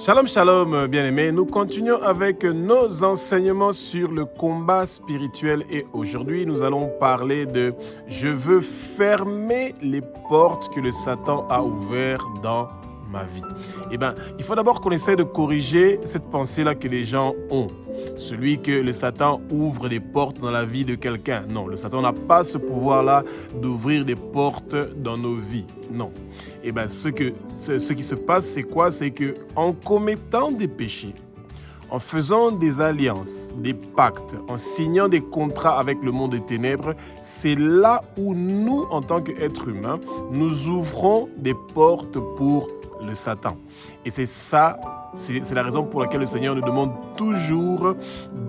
Shalom, shalom, bien-aimés. Nous continuons avec nos enseignements sur le combat spirituel et aujourd'hui, nous allons parler de « Je veux fermer les portes que le Satan a ouvertes dans ma vie ». Eh bien, il faut d'abord qu'on essaie de corriger cette pensée-là que les gens ont. Celui que le Satan ouvre des portes dans la vie de quelqu'un. Non, le Satan n'a pas ce pouvoir-là d'ouvrir des portes dans nos vies. Non. Eh bien, ce qui se passe, c'est quoi? C'est qu'en commettant des péchés, en faisant des alliances, des pactes, en signant des contrats avec le monde des ténèbres, c'est là où nous, en tant qu'êtres humains, nous ouvrons des portes pour le Satan. Et c'est ça, c'est la raison pour laquelle le Seigneur nous demande toujours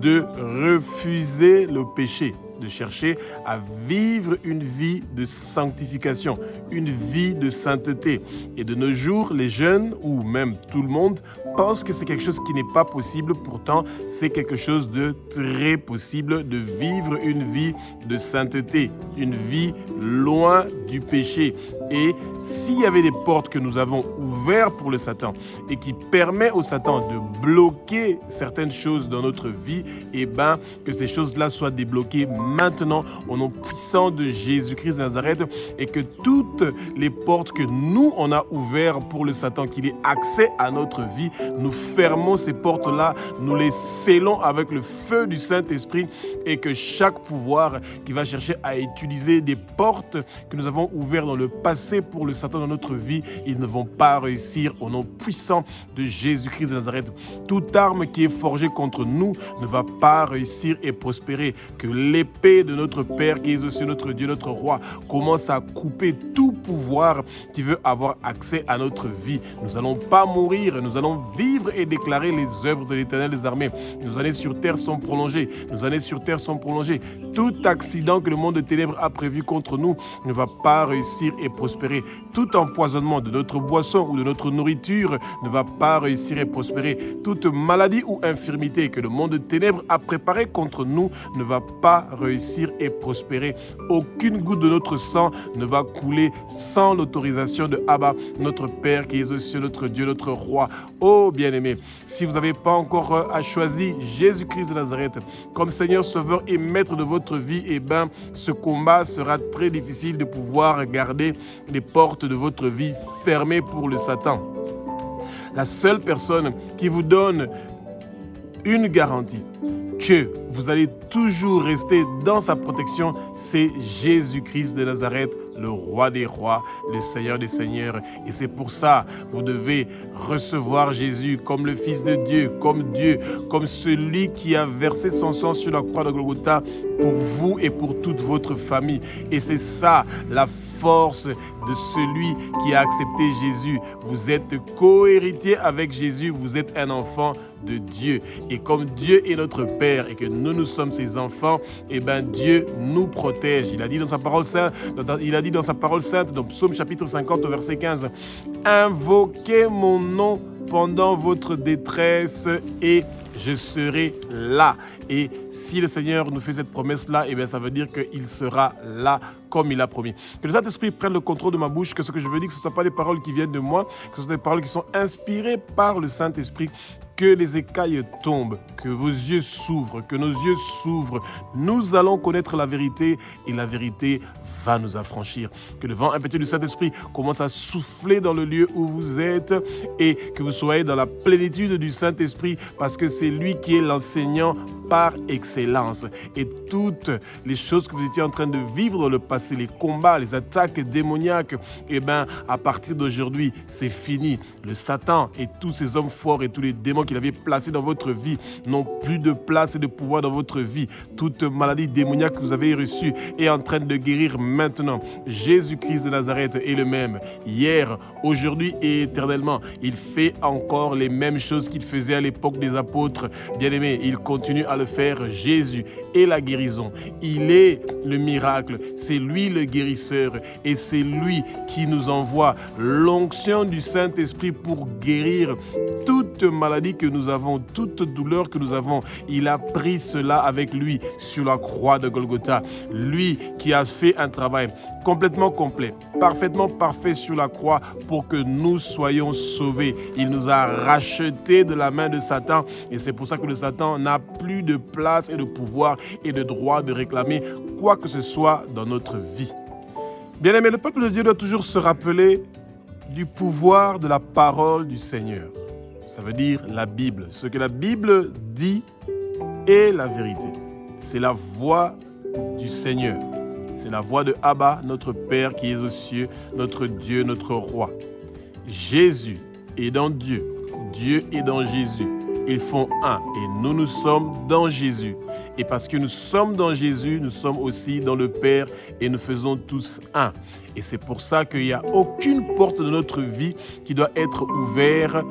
de refuser le péché, de chercher à vivre une vie de sanctification, une vie de sainteté. Et de nos jours, les jeunes, ou même tout le monde, pensent que c'est quelque chose qui n'est pas possible. Pourtant, c'est quelque chose de très possible de vivre une vie de sainteté, une vie loin du péché. Et s'il y avait des portes que nous avons ouvertes pour le Satan et qui permet au Satan de bloquer certaines choses dans notre vie, eh bien, que ces choses-là soient débloquées maintenant au nom puissant de Jésus-Christ de Nazareth et que toutes les portes que nous, on a ouvertes pour le Satan, qu'il ait accès à notre vie, nous fermons ces portes-là, nous les scellons avec le feu du Saint-Esprit et que chaque pouvoir qui va chercher à utiliser des portes que nous avons ouvertes dans le passé pour le Satan dans notre vie, ils ne vont pas réussir au nom puissant de Jésus-Christ de Nazareth. Toute arme qui est forgée contre nous ne va pas réussir et prospérer. Que l'épée de notre Père, qui est aussi notre Dieu, notre Roi, commence à couper tout pouvoir qui veut avoir accès à notre vie. Nous n'allons pas mourir, nous allons vivre et déclarer les œuvres de l'Éternel des armées. Nos années sur terre sont prolongées. Nos années sur terre sont prolongées. Tout accident que le monde des ténèbres a prévu contre nous ne va pas réussir et prospérer. Tout empoisonnement de notre boisson ou de notre nourriture ne va pas réussir et prospérer. Toute maladie ou infirmité que le monde des ténèbres a préparée contre nous ne va pas réussir et prospérer. Aucune goutte de notre sang ne va couler sans l'autorisation de Abba, notre Père qui est aux cieux, notre Dieu, notre Roi. Oh bien-aimés, si vous n'avez pas encore choisi Jésus-Christ de Nazareth comme Seigneur, Sauveur et Maître de votre vie, eh bien, ce combat sera très difficile de pouvoir garder les portes de votre vie fermées pour le Satan. La seule personne qui vous donne une garantie que vous allez toujours rester dans sa protection, c'est Jésus-Christ de Nazareth, le Roi des rois, le Seigneur des seigneurs. Et c'est pour ça que vous devez recevoir Jésus comme le Fils de Dieu, comme celui qui a versé son sang sur la croix de Golgotha pour vous et pour toute votre famille. Et c'est ça la force de celui qui a accepté Jésus. Vous êtes co-héritier avec Jésus, vous êtes un enfant de Dieu. Et comme Dieu est notre Père et que nous sommes ses enfants, eh bien Dieu nous protège. Il a dit dans sa parole sainte, dans Psaume chapitre 50 au verset 15, « Invoquez mon nom pendant votre détresse et je serai là. » Et si le Seigneur nous fait cette promesse-là, eh bien, ça veut dire qu'il sera là comme il a promis. Que le Saint-Esprit prenne le contrôle de ma bouche, que ce que je veux dire, que ce ne sont pas des paroles qui viennent de moi, que ce sont des paroles qui sont inspirées par le Saint-Esprit. Que les écailles tombent, que vos yeux s'ouvrent, que nos yeux s'ouvrent. Nous allons connaître la vérité et la vérité va nous affranchir. Que le vent impétueux du Saint-Esprit commence à souffler dans le lieu où vous êtes et que vous soyez dans la plénitude du Saint-Esprit parce que c'est lui qui est l'enseignant par excellence. Et toutes les choses que vous étiez en train de vivre dans le passé, les combats, les attaques démoniaques, eh bien, à partir d'aujourd'hui, c'est fini. Le Satan et tous ces hommes forts et tous les démons qu'il avait placés dans votre vie n'ont plus de place et de pouvoir dans votre vie. Toute maladie démoniaque que vous avez reçue est en train de guérir maintenant. Jésus-Christ de Nazareth est le même. Hier, aujourd'hui et éternellement, il fait encore les mêmes choses qu'il faisait à l'époque des apôtres. Bien-aimés, il continue à le faire. Jésus est la guérison. Il est le miracle. C'est lui le guérisseur et c'est lui qui nous envoie l'onction du Saint-Esprit pour guérir toute toute maladie que nous avons, toute douleur que nous avons, il a pris cela avec lui sur la croix de Golgotha. Lui qui a fait un travail complètement complet, parfaitement parfait sur la croix pour que nous soyons sauvés. Il nous a rachetés de la main de Satan et c'est pour ça que le Satan n'a plus de place et de pouvoir et de droit de réclamer quoi que ce soit dans notre vie. Bien-aimé, le peuple de Dieu doit toujours se rappeler du pouvoir de la parole du Seigneur. Ça veut dire la Bible. Ce que la Bible dit est la vérité. C'est la voix du Seigneur. C'est la voix de Abba, notre Père qui est aux cieux, notre Dieu, notre Roi. Jésus est dans Dieu. Dieu est dans Jésus. Ils font un et nous sommes dans Jésus. Et parce que nous sommes dans Jésus, nous sommes aussi dans le Père et nous faisons tous un. Et c'est pour ça qu'il n'y a aucune porte de notre vie qui doit être ouverte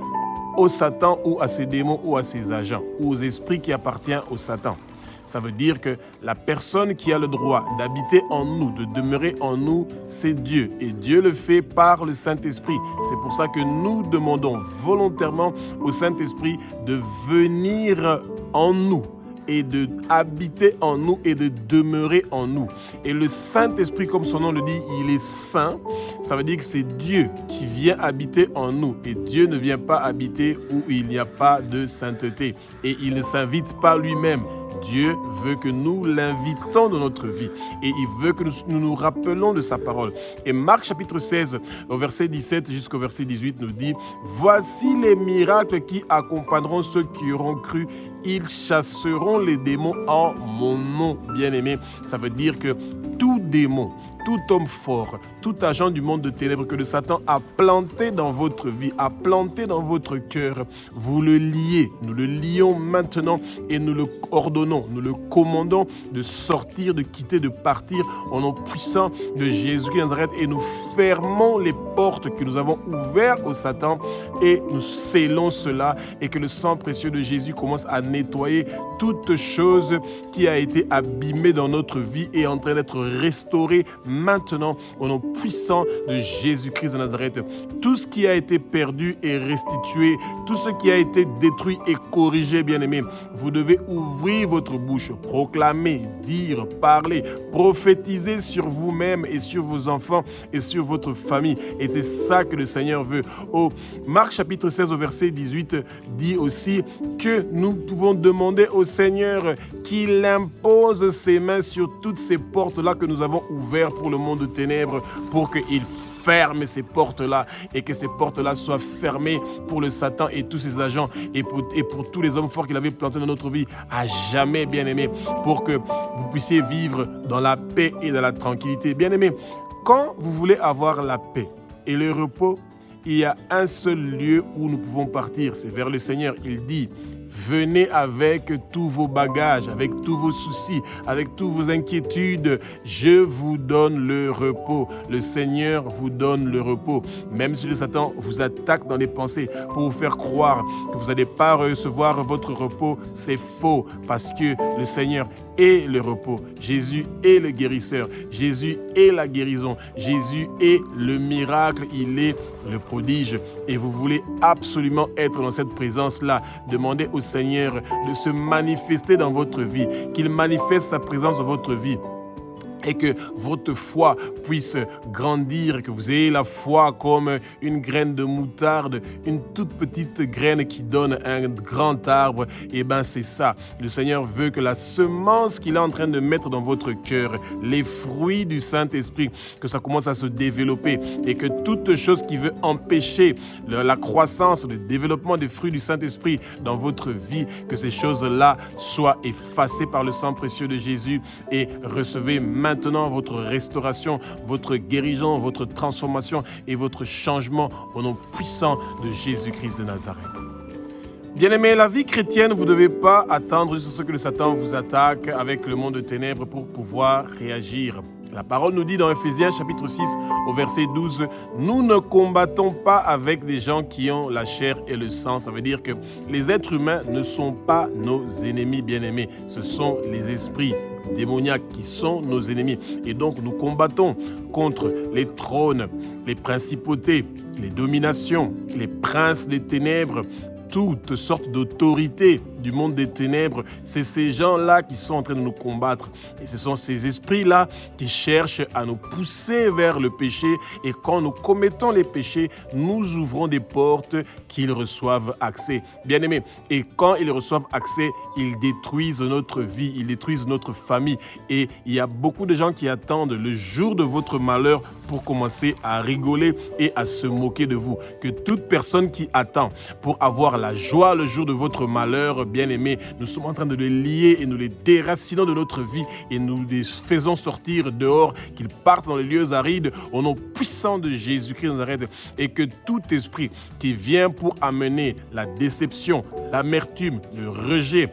au Satan ou à ses démons ou à ses agents ou aux esprits qui appartiennent au Satan. Ça veut dire que la personne qui a le droit d'habiter en nous, de demeurer en nous, c'est Dieu. Et Dieu le fait par le Saint-Esprit. C'est pour ça que nous demandons volontairement au Saint-Esprit de venir en nous et de habiter en nous et de demeurer en nous. Et le Saint-Esprit, comme son nom le dit, il est saint. Ça veut dire que c'est Dieu qui vient habiter en nous. Et Dieu ne vient pas habiter où il n'y a pas de sainteté. Et il ne s'invite pas lui-même. Dieu veut que nous l'invitons dans notre vie et il veut que nous nous rappelons de sa parole. Et Marc chapitre 16, au verset 17 jusqu'au verset 18 nous dit « Voici les miracles qui accompagneront ceux qui auront cru. Ils chasseront les démons en mon nom. » Bien-aimé, ça veut dire que tout démon, tout homme fort, tout agent du monde de ténèbres que le Satan a planté dans votre vie, a planté dans votre cœur, vous le liez. Nous le lions maintenant et nous le ordonnons, nous le commandons de sortir, de quitter, de partir au nom puissant de Jésus-Christ de Nazareth et nous fermons les portes que nous avons ouvertes au Satan et nous scellons cela et que le sang précieux de Jésus commence à nettoyer toute chose qui a été abîmée dans notre vie et est en train d'être restaurée maintenant au nom puissant de Jésus-Christ de Nazareth. Tout ce qui a été perdu est restitué. Tout ce qui a été détruit est corrigé, bien-aimés. Vous devez ouvrir votre bouche, proclamer, dire, parler, prophétiser sur vous-même et sur vos enfants et sur votre famille. Et c'est ça que le Seigneur veut. Au Marc chapitre 16 au verset 18 dit aussi que nous pouvons demander au Seigneur qu'il impose ses mains sur toutes ces portes-là que nous avons ouvertes pour le monde de ténèbres, pour qu'il ferme ces portes-là et que ces portes-là soient fermées pour le Satan et tous ses agents et pour tous les hommes forts qu'il avait plantés dans notre vie à jamais, bien-aimés, pour que vous puissiez vivre dans la paix et dans la tranquillité. Bien-aimés, quand vous voulez avoir la paix et le repos, il y a un seul lieu où nous pouvons partir, c'est vers le Seigneur. Il dit: venez avec tous vos bagages, avec tous vos soucis, avec toutes vos inquiétudes. Je vous donne le repos. Le Seigneur vous donne le repos. Même si le Satan vous attaque dans les pensées pour vous faire croire que vous n'allez pas recevoir votre repos, c'est faux parce que le Seigneur est le repos. Jésus est le guérisseur. Jésus est la guérison. Jésus est le miracle. Il est le prodige. Et vous voulez absolument être dans cette présence-là. Demandez au Seigneur de se manifester dans votre vie, qu'il manifeste sa présence dans votre vie. Et que votre foi puisse grandir, que vous ayez la foi comme une graine de moutarde, une toute petite graine qui donne un grand arbre. Et bien c'est ça. Le Seigneur veut que la semence qu'il est en train de mettre dans votre cœur, les fruits du Saint-Esprit, que ça commence à se développer et que toute chose qui veut empêcher la croissance, le développement des fruits du Saint-Esprit dans votre vie, que ces choses-là soient effacées par le sang précieux de Jésus et recevez maintenant votre restauration, votre guérison, votre transformation et votre changement au nom puissant de Jésus-Christ de Nazareth. Bien-aimés, la vie chrétienne, vous ne devez pas attendre jusqu'à ce que le Satan vous attaque avec le monde de ténèbres pour pouvoir réagir. La parole nous dit dans Ephésiens chapitre 6 au verset 12, « Nous ne combattons pas avec des gens qui ont la chair et le sang. » Ça veut dire que les êtres humains ne sont pas nos ennemis bien-aimés. Ce sont les esprits démoniaques qui sont nos ennemis. Et donc nous combattons contre les trônes, les principautés, les dominations, les princes des ténèbres, toutes sortes d'autorités du monde des ténèbres. C'est ces gens-là qui sont en train de nous combattre. Et ce sont ces esprits-là qui cherchent à nous pousser vers le péché. Et quand nous commettons les péchés, nous ouvrons des portes qu'ils reçoivent accès. Bien-aimés, et quand ils reçoivent accès, ils détruisent notre vie, ils détruisent notre famille. Et il y a beaucoup de gens qui attendent le jour de votre malheur pour commencer à rigoler et à se moquer de vous. Que toute personne qui attend pour avoir la joie le jour de votre malheur, bien-aimés, nous sommes en train de les lier et nous les déracinons de notre vie et nous les faisons sortir dehors, qu'ils partent dans les lieux arides au nom puissant de Jésus-Christ de Nazareth, et que tout esprit qui vient pour amener la déception, l'amertume, le rejet,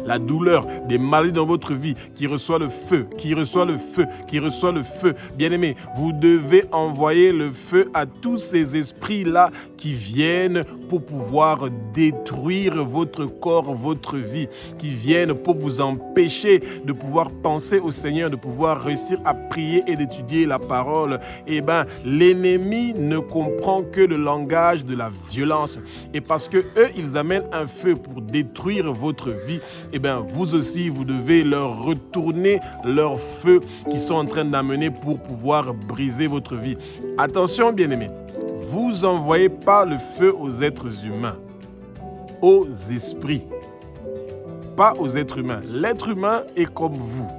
la douleur, des maladies dans votre vie, qui reçoit le feu, qui reçoit le feu, qui reçoit le feu. Bien-aimés, vous devez envoyer le feu à tous ces esprits-là qui viennent pour pouvoir détruire votre corps, votre vie, qui viennent pour vous empêcher de pouvoir penser au Seigneur, de pouvoir réussir à prier et d'étudier la parole. Eh bien, l'ennemi ne comprend que le langage de la violence. Et parce que eux, ils amènent un feu pour détruire votre vie, eh bien, vous aussi, vous devez leur retourner leur feu qu'ils sont en train d'amener pour pouvoir briser votre vie. Attention, bien-aimés, vous n'envoyez pas le feu aux êtres humains, aux esprits, pas aux êtres humains. L'être humain est comme vous.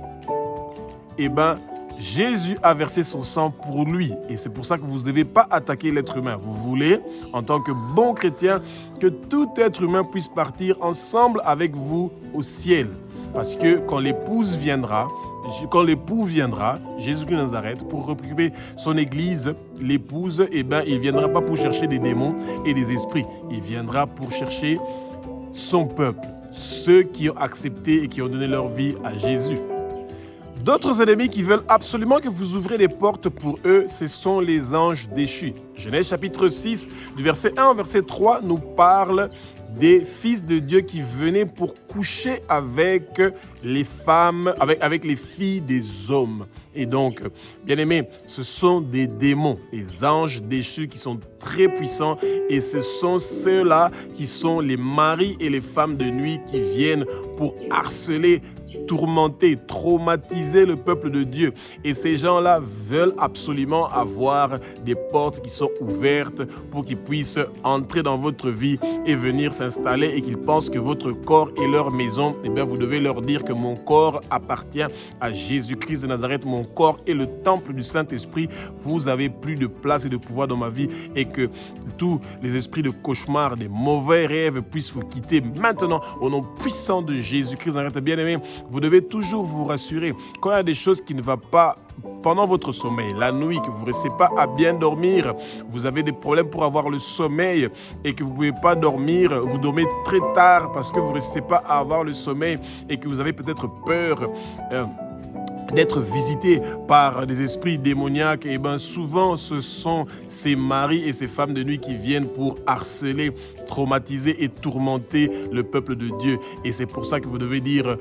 Eh bien, Jésus a versé son sang pour lui et c'est pour ça que vous ne devez pas attaquer l'être humain. Vous voulez, en tant que bon chrétien, que tout être humain puisse partir ensemble avec vous au ciel. Parce que quand l'époux viendra, Jésus-Christ de Nazareth, pour récupérer son église, l'épouse, eh ben, il ne viendra pas pour chercher des démons et des esprits. Il viendra pour chercher son peuple, ceux qui ont accepté et qui ont donné leur vie à Jésus. D'autres ennemis qui veulent absolument que vous ouvrez les portes pour eux, ce sont les anges déchus. Genèse chapitre 6, du verset 1 au verset 3, nous parle des fils de Dieu qui venaient pour coucher avec les femmes, avec les filles des hommes. Et donc, bien aimés, ce sont des démons, les anges déchus qui sont très puissants et ce sont ceux-là qui sont les maris et les femmes de nuit qui viennent pour harceler, tourmenter, traumatiser le peuple de Dieu. Et ces gens-là veulent absolument avoir des portes qui sont ouvertes pour qu'ils puissent entrer dans votre vie et venir s'installer et qu'ils pensent que votre corps est leur maison. Eh bien, vous devez leur dire que mon corps appartient à Jésus-Christ de Nazareth. Mon corps est le temple du Saint-Esprit. Vous avez plus de place et de pouvoir dans ma vie et que tous les esprits de cauchemar, des mauvais rêves puissent vous quitter maintenant au nom puissant de Jésus-Christ de Nazareth. Bien-aimés, vous devez toujours vous rassurer. Quand il y a des choses qui ne vont pas pendant votre sommeil, la nuit, que vous ne réussissez pas à bien dormir, vous avez des problèmes pour avoir le sommeil et que vous ne pouvez pas dormir, vous dormez très tard parce que vous ne réussissez pas à avoir le sommeil et que vous avez peut-être peur d'être visité par des esprits démoniaques, et bien souvent ce sont ces maris et ces femmes de nuit qui viennent pour harceler, traumatiser et tourmenter le peuple de Dieu. Et c'est pour ça que vous devez dire: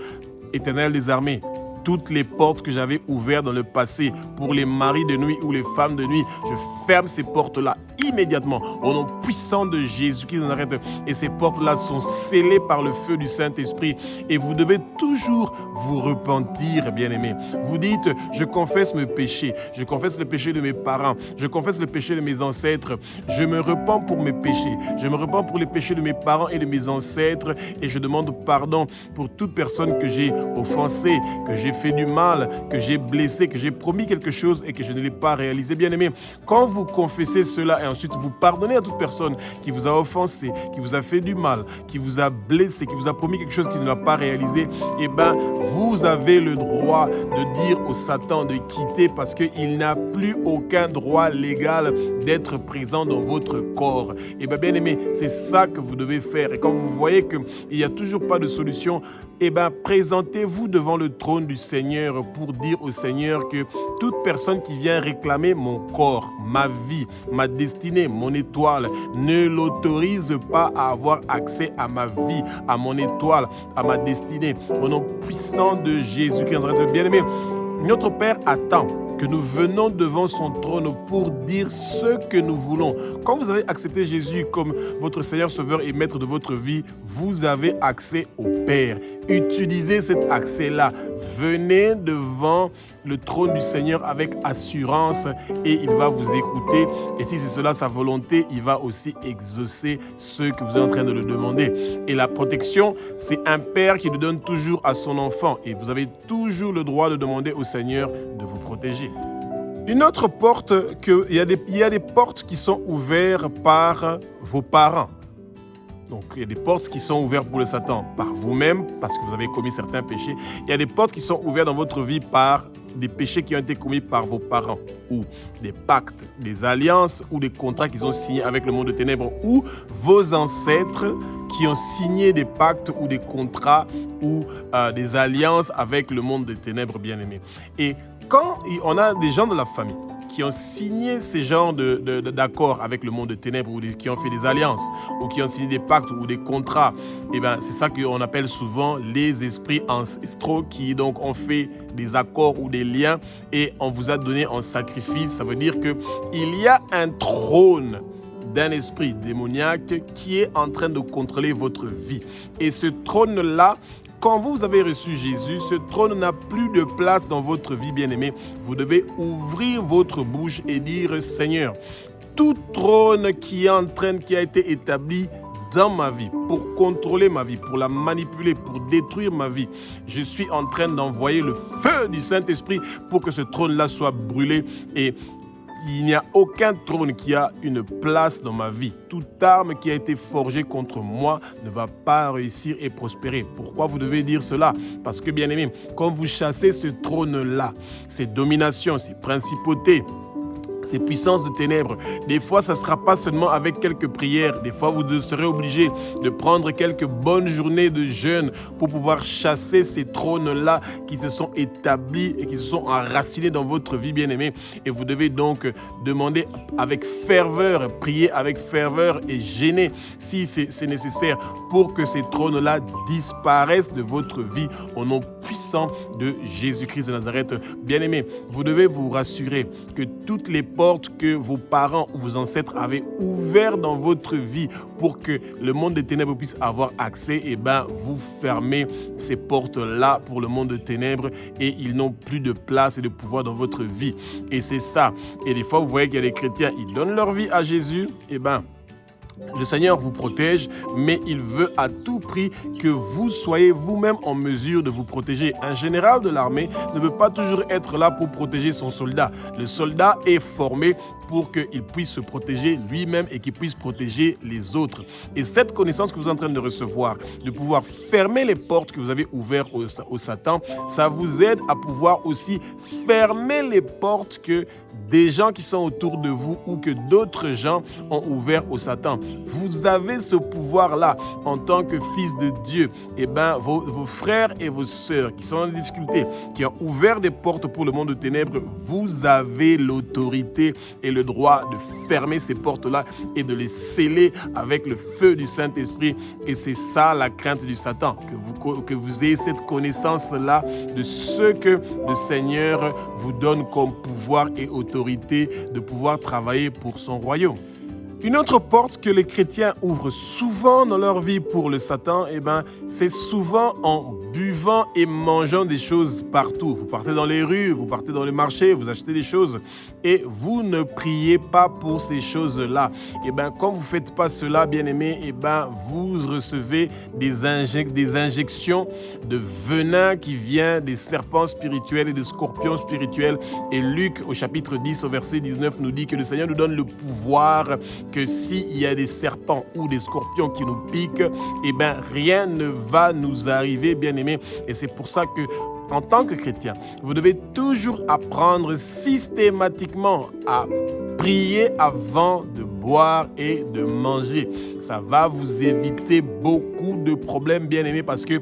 Éternel des armées, toutes les portes que j'avais ouvertes dans le passé pour les maris de nuit ou les femmes de nuit, je ferme ces portes-là immédiatement au nom puissant de Jésus-Christ de Nazareth. Et ces portes-là sont scellées par le feu du Saint-Esprit. Et vous devez toujours vous repentir, bien-aimés. Vous dites: je confesse mes péchés, je confesse le péché de mes parents, je confesse le péché de mes ancêtres, je me repens pour mes péchés, je me repens pour les péchés de mes parents et de mes ancêtres, et je demande pardon pour toute personne que j'ai offensée, que j'ai fait du mal, que j'ai blessé, que j'ai promis quelque chose et que je ne l'ai pas réalisé. Bien-aimés, quand vous confessez cela et ensuite vous pardonnez à toute personne qui vous a offensé, qui vous a fait du mal, qui vous a blessé, qui vous a promis quelque chose qu'il ne l'a pas réalisé, eh bien, vous avez le droit de dire au Satan de quitter parce qu'il n'a plus aucun droit légal d'être présent dans votre corps. Eh bien, bien-aimés, c'est ça que vous devez faire. Et quand vous voyez qu'il n'y a toujours pas de solution, eh bien, présentez-vous devant le trône du Seigneur pour dire au Seigneur que toute personne qui vient réclamer mon corps, ma vie, ma destinée, mon étoile, ne l'autorise pas à avoir accès à ma vie, à mon étoile, à ma destinée. Au nom puissant de Jésus-Christ, bien-aimé, Notre Père attend que nous venons devant son trône pour dire ce que nous voulons. Quand vous avez accepté Jésus comme votre Seigneur, Sauveur et Maître de votre vie, vous avez accès au Père. Utilisez cet accès-là. Venez devant le trône du Seigneur avec assurance et il va vous écouter. Et si c'est cela sa volonté, il va aussi exaucer ce que vous êtes en train de le demander. Et la protection, c'est un père qui le donne toujours à son enfant. Et vous avez toujours le droit de demander au Seigneur de vous protéger. Une autre porte, il y a des portes qui sont ouvertes par vos parents. Donc, il y a des portes qui sont ouvertes pour le Satan par vous-même, parce que vous avez commis certains péchés. Il y a des portes qui sont ouvertes dans votre vie par des péchés qui ont été commis par vos parents, ou des pactes, des alliances, ou des contrats qu'ils ont signés avec le monde de ténèbres, ou vos ancêtres qui ont signé des pactes ou des contrats ou des alliances avec le monde des ténèbres, bien-aimés. Et quand on a des gens de la famille qui ont signé ces genres d'accords avec le monde des ténèbres ou qui ont fait des alliances ou qui ont signé des pactes ou des contrats, et ben c'est ça qu'on appelle souvent les esprits ancestraux qui donc ont fait des accords ou des liens et on vous a donné en sacrifice. Ça veut dire qu'il y a un trône d'un esprit démoniaque qui est en train de contrôler votre vie. Et ce trône-là, quand vous avez reçu Jésus, ce trône n'a plus de place dans votre vie, bien-aimé. Vous devez ouvrir votre bouche et dire, Seigneur, tout trône qui a été établi dans ma vie, pour contrôler ma vie, pour la manipuler, pour détruire ma vie, je suis en train d'envoyer le feu du Saint-Esprit pour que ce trône-là soit brûlé et il n'y a aucun trône qui a une place dans ma vie. Toute arme qui a été forgée contre moi ne va pas réussir et prospérer. Pourquoi vous devez dire cela? Parce que, bien aimé, quand vous chassez ce trône-là, ces dominations, ces principautés, ces puissances de ténèbres, des fois, ça ne sera pas seulement avec quelques prières. Des fois, vous serez obligé de prendre quelques bonnes journées de jeûne pour pouvoir chasser ces trônes-là qui se sont établis et qui se sont enracinés dans votre vie, bien-aimée. Et vous devez donc demander avec ferveur, prier avec ferveur et gêner si c'est nécessaire pour que ces trônes-là disparaissent de votre vie au nom puissant de Jésus-Christ de Nazareth. Bien-aimés, vous devez vous rassurer que toutes les portes que vos parents ou vos ancêtres avaient ouvertes dans votre vie pour que le monde des ténèbres puisse avoir accès, et ben vous fermez ces portes-là pour le monde des ténèbres et ils n'ont plus de place et de pouvoir dans votre vie. Et c'est ça. Et des fois, vous voyez qu'il y a des chrétiens, ils donnent leur vie à Jésus, et ben le Seigneur vous protège, mais il veut à tout prix que vous soyez vous-même en mesure de vous protéger. Un général de l'armée ne peut pas toujours être là pour protéger son soldat. Le soldat est formé pour qu'il puisse se protéger lui-même et qu'il puisse protéger les autres. Et cette connaissance que vous êtes en train de recevoir, de pouvoir fermer les portes que vous avez ouvertes au Satan, ça vous aide à pouvoir aussi fermer les portes que des gens qui sont autour de vous ou que d'autres gens ont ouvert au Satan. Vous avez ce pouvoir-là en tant que fils de Dieu. Et ben, vos frères et vos sœurs qui sont dans des difficultés, qui ont ouvert des portes pour le monde de ténèbres, vous avez l'autorité et le droit de fermer ces portes-là et de les sceller avec le feu du Saint-Esprit. Et c'est ça la crainte du Satan, que vous ayez cette connaissance-là de ce que le Seigneur vous donne comme pouvoir et autorité de pouvoir travailler pour son royaume. Une autre porte que les chrétiens ouvrent souvent dans leur vie pour le Satan, eh ben, c'est souvent en buvant et mangeant des choses partout. Vous partez dans les rues, vous partez dans les marchés, vous achetez des choses et vous ne priez pas pour ces choses-là. Eh ben, quand vous ne faites pas cela, bien-aimés, eh ben, vous recevez des injections de venin qui vient des serpents spirituels et des scorpions spirituels. Et Luc, au chapitre 10, au verset 19, nous dit que le Seigneur nous donne le pouvoir que s'il y a des serpents ou des scorpions qui nous piquent, eh ben, rien ne va nous arriver, bien-aimés. Et c'est pour ça que, en tant que chrétien, vous devez toujours apprendre systématiquement à prier avant de boire et de manger. Ça va vous éviter beaucoup de problèmes, bien-aimés, parce que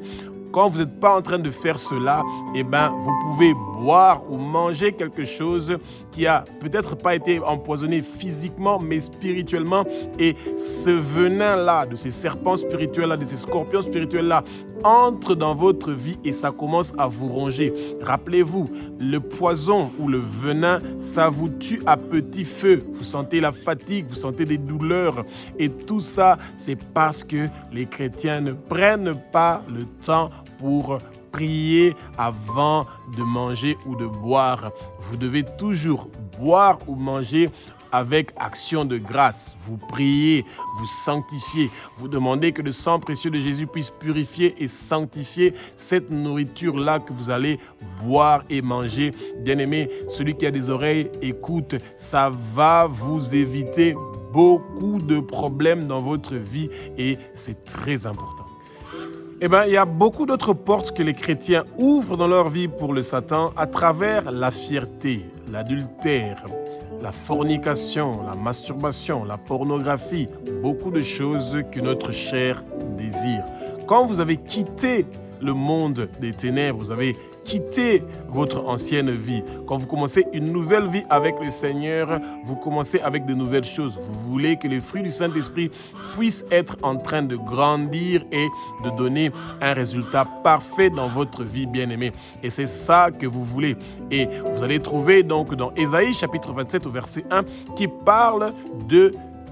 quand vous n'êtes pas en train de faire cela, eh ben, vous pouvez boire ou manger quelque chose qui a peut-être pas été empoisonné physiquement, mais spirituellement. Et ce venin-là, de ces serpents spirituels-là, de ces scorpions spirituels-là, entre dans votre vie et ça commence à vous ronger. Rappelez-vous, le poison ou le venin, ça vous tue à petit feu. Vous sentez la fatigue, vous sentez des douleurs. Et tout ça, c'est parce que les chrétiens ne prennent pas le temps pour prier avant de manger ou de boire. Vous devez toujours boire ou manger avec action de grâce. Vous priez, vous sanctifiez, vous demandez que le sang précieux de Jésus puisse purifier et sanctifier cette nourriture-là que vous allez boire et manger. Bien-aimé, celui qui a des oreilles, écoute, ça va vous éviter beaucoup de problèmes dans votre vie et c'est très important. Eh bien, il y a beaucoup d'autres portes que les chrétiens ouvrent dans leur vie pour le Satan à travers la fierté, l'adultère, la fornication, la masturbation, la pornographie, beaucoup de choses que notre chair désire. Quand vous avez quitté le monde des ténèbres, vous avez quitté votre ancienne vie. Quand vous commencez une nouvelle vie avec le Seigneur, vous commencez avec de nouvelles choses. Vous voulez que les fruits du Saint-Esprit puissent être en train de grandir et de donner un résultat parfait dans votre vie, bien-aimée. Et c'est ça que vous voulez. Et vous allez trouver donc dans Ésaïe chapitre 27 au verset 1 qui parle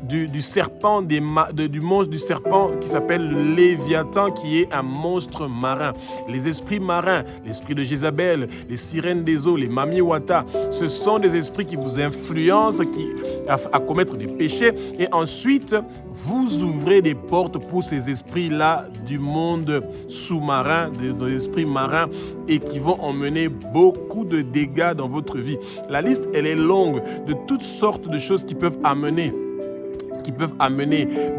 du serpent, du monstre du serpent qui s'appelle le Léviathan, qui est un monstre marin. Les esprits marins, l'esprit de Jézabel, les sirènes des eaux, les mamiwata, ce sont des esprits qui vous influencent à commettre des péchés. Et ensuite, vous ouvrez des portes pour ces esprits-là du monde sous-marin, des esprits marins, et qui vont emmener beaucoup de dégâts dans votre vie. La liste, elle est longue de toutes sortes de choses qui peuvent amener,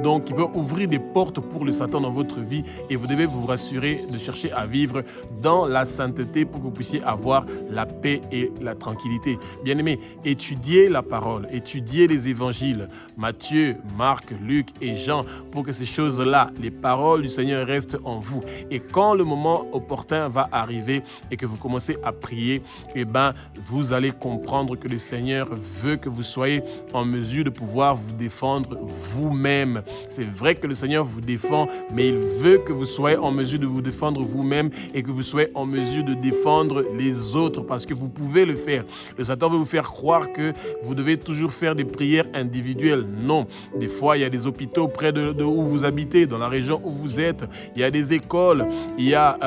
donc qui peuvent ouvrir des portes pour le Satan dans votre vie et vous devez vous rassurer de chercher à vivre dans la sainteté pour que vous puissiez avoir la paix et la tranquillité. Bien-aimés, étudiez la parole, étudiez les évangiles, Matthieu, Marc, Luc et Jean, pour que ces choses-là, les paroles du Seigneur restent en vous. Et quand le moment opportun va arriver et que vous commencez à prier, eh ben, vous allez comprendre que le Seigneur veut que vous soyez en mesure de pouvoir vous défendre vous-même. C'est vrai que le Seigneur vous défend, mais il veut que vous soyez en mesure de vous défendre vous-même et que vous soyez en mesure de défendre les autres parce que vous pouvez le faire. Le Satan veut vous faire croire que vous devez toujours faire des prières individuelles. Non. Des fois, il y a des hôpitaux près de où vous habitez, dans la région où vous êtes. Il y a des écoles, il y a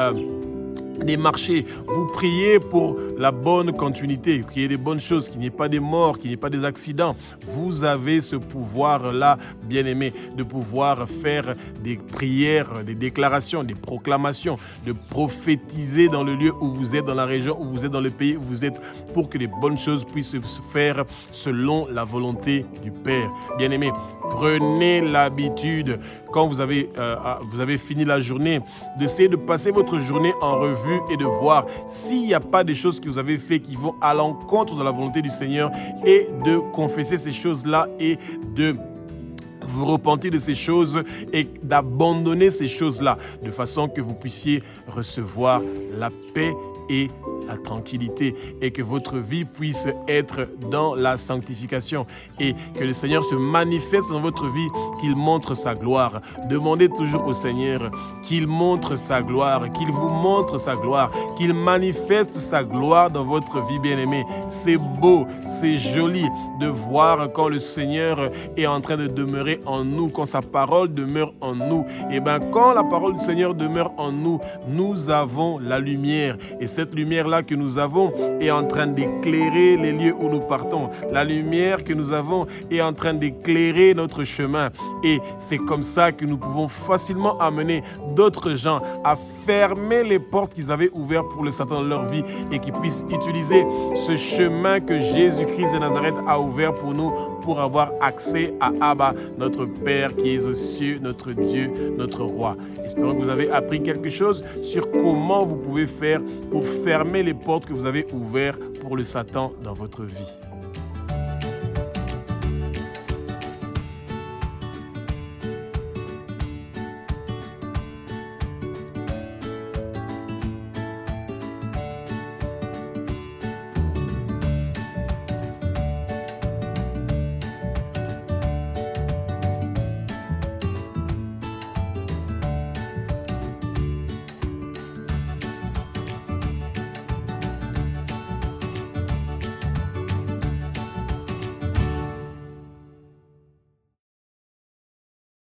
des marchés. Vous priez pour la bonne continuité, qu'il y ait des bonnes choses, qu'il n'y ait pas des morts, qu'il n'y ait pas des accidents. Vous avez ce pouvoir-là, bien-aimé, de pouvoir faire des prières, des déclarations, des proclamations, de prophétiser dans le lieu où vous êtes, dans la région où vous êtes, dans le pays où vous êtes, pour que les bonnes choses puissent se faire selon la volonté du Père. Bien-aimé, prenez l'habitude, quand vous avez fini la journée, d'essayer de passer votre journée en revue et de voir s'il n'y a pas des choses que vous avez faites qui vont à l'encontre de la volonté du Seigneur et de confesser ces choses-là et de vous repentir de ces choses et d'abandonner ces choses-là de façon que vous puissiez recevoir la paix et la tranquillité et que votre vie puisse être dans la sanctification et que le Seigneur se manifeste dans votre vie, qu'il montre sa gloire. Demandez toujours au Seigneur qu'il montre sa gloire, qu'il vous montre sa gloire, qu'il manifeste sa gloire dans votre vie, bien-aimée. C'est beau, c'est joli de voir quand le Seigneur est en train de demeurer en nous, quand sa parole demeure en nous. Et bien, quand la parole du Seigneur demeure en nous, nous avons la lumière. Et cette lumière-là que nous avons est en train d'éclairer les lieux où nous partons. La lumière que nous avons est en train d'éclairer notre chemin. Et c'est comme ça que nous pouvons facilement amener d'autres gens à fermer les portes qu'ils avaient ouvertes pour le Satan dans leur vie et qu'ils puissent utiliser ce chemin que Jésus-Christ de Nazareth a ouvert pour nous pour avoir accès à Abba, notre Père qui est aux cieux, notre Dieu, notre Roi. Espérons que vous avez appris quelque chose sur comment vous pouvez faire pour fermer les portes que vous avez ouvertes pour le Satan dans votre vie.